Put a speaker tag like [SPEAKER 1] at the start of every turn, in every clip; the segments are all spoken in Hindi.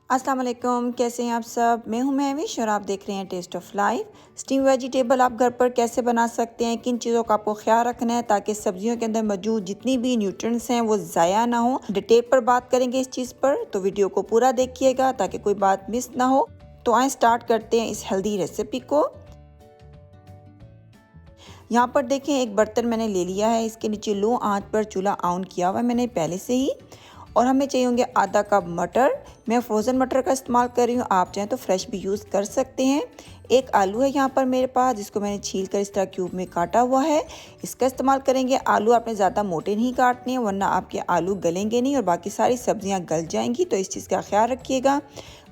[SPEAKER 1] अस्सलाम वालेकुम, कैसे हैं आप सब। मैं हूं महविश और आप देख रहे हैं taste of life. Steam vegetable आप घर पर कैसे बना सकते हैं, किन चीज़ों का आपको ख्याल रखना है ताकि सब्जियों के अंदर मौजूद जितनी भी न्यूट्रिएंट्स हैं वो ज़ाया ना हो। डिटेल पर बात करेंगे इस चीज़ पर, तो वीडियो को पूरा देखिएगा ताकि कोई बात मिस ना हो। तो आए स्टार्ट करते हैं इस हेल्दी रेसिपी को। यहाँ पर देखें, एक बर्तन मैंने ले लिया है, इसके नीचे लो आंच पर चूल्हा ऑन किया हुआ है मैंने पहले से ही। और हमें चाहिए होंगे आधा कप मटर। मैं फ्रोज़न मटर का इस्तेमाल कर रही हूँ, आप चाहें तो फ्रेश भी यूज़ कर सकते हैं। एक आलू है यहाँ पर मेरे पास, जिसको मैंने छील कर इस तरह क्यूब में काटा हुआ है, इसका इस्तेमाल करेंगे। आलू आपने ज़्यादा मोटे नहीं काटने हैं वरना आपके आलू गलेंगे नहीं और बाकी सारी सब्जियाँ गल जाएंगी, तो इस चीज़ का ख्याल रखिएगा।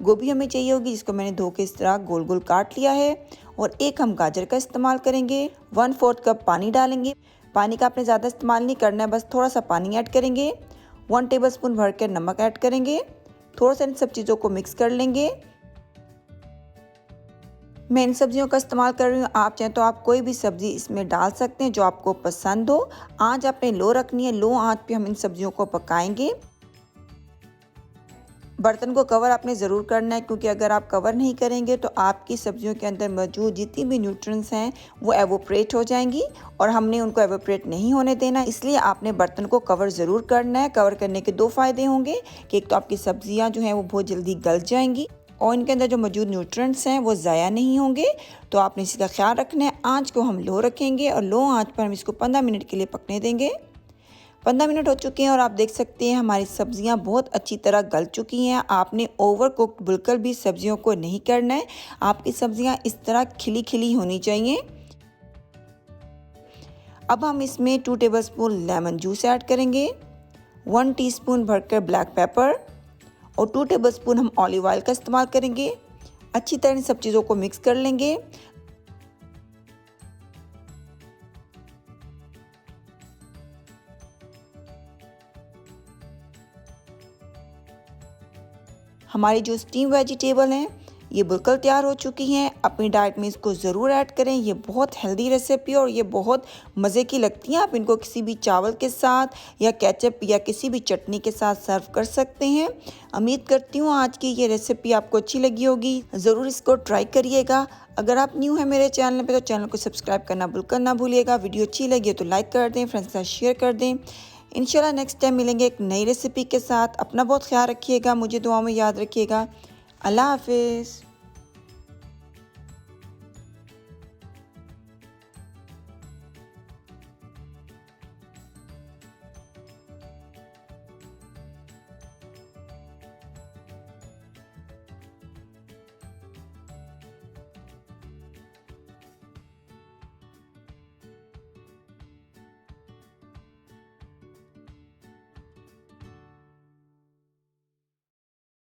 [SPEAKER 1] गोभी हमें चाहिए होगी, जिसको मैंने धो के इस तरह गोल गोल काट लिया है। और एक हम गाजर का इस्तेमाल करेंगे। 1/4 कप पानी डालेंगे। पानी का आपने ज़्यादा इस्तेमाल नहीं करना है, बस थोड़ा सा पानी ऐड करेंगे। 1 टेबलस्पून भर कर नमक ऐड करेंगे। थोड़ा सा इन सब चीज़ों को मिक्स कर लेंगे। मैं इन सब्जियों का इस्तेमाल कर रही हूँ, आप चाहें तो आप कोई भी सब्ज़ी इसमें डाल सकते हैं जो आपको पसंद हो। आंच आपने लो रखनी है, लो आंच पे हम इन सब्जियों को पकाएंगे। बर्तन को कवर आपने ज़रूर करना है, क्योंकि अगर आप कवर नहीं करेंगे तो आपकी सब्जियों के अंदर मौजूद जितनी भी न्यूट्रिएंट्स हैं वो एवोपरेट हो जाएंगी और हमने उनको एवोपरेट नहीं होने देना। इसलिए आपने बर्तन को कवर ज़रूर करना है। कवर करने के दो फ़ायदे होंगे कि एक तो आपकी सब्जियां जो हैं वो बहुत जल्दी गल जाएंगी और इनके अंदर जो मौजूद न्यूट्रिएंट्स हैं वो ज़ाया नहीं होंगे। तो आपने इसका ख्याल रखना है। आँच को हम लो रखेंगे और लो आँच पर हम इसको 15 मिनट के लिए पकने देंगे। 15 मिनट हो चुके हैं और आप देख सकते हैं हमारी सब्जियां बहुत अच्छी तरह गल चुकी हैं। आपने ओवर कुक्ड बिल्कुल भी सब्जियों को नहीं करना है। आपकी सब्जियां इस तरह खिली खिली होनी चाहिए। अब हम इसमें 2 टेबलस्पून लेमन जूस ऐड करेंगे। 1 टीस्पून भरकर ब्लैक पेपर और 2 टेबलस्पून हम ऑलिव ऑयल का इस्तेमाल करेंगे। अच्छी तरह इन सब चीज़ों को मिक्स कर लेंगे। हमारी जो स्टीम वेजिटेबल हैं ये बिल्कुल तैयार हो चुकी हैं। अपनी डाइट में इसको ज़रूर ऐड करें। ये बहुत हेल्दी रेसिपी और ये बहुत मज़े की लगती हैं। आप इनको किसी भी चावल के साथ या केचप या किसी भी चटनी के साथ सर्व कर सकते हैं। उम्मीद करती हूँ आज की ये रेसिपी आपको अच्छी लगी होगी। ज़रूर इसको ट्राई करिएगा। अगर आप न्यू हैं मेरे चैनल पे तो चैनल को सब्सक्राइब करना बिल्कुल ना भूलिएगा। वीडियो अच्छी लगी है तो लाइक कर दें, फ्रेंड्स के साथ शेयर कर दें। इंशाल्लाह नेक्स्ट टाइम मिलेंगे एक नई रेसिपी के साथ। अपना बहुत ख्याल रखिएगा, मुझे दुआओं में याद रखिएगा। अल्लाह हाफिज़।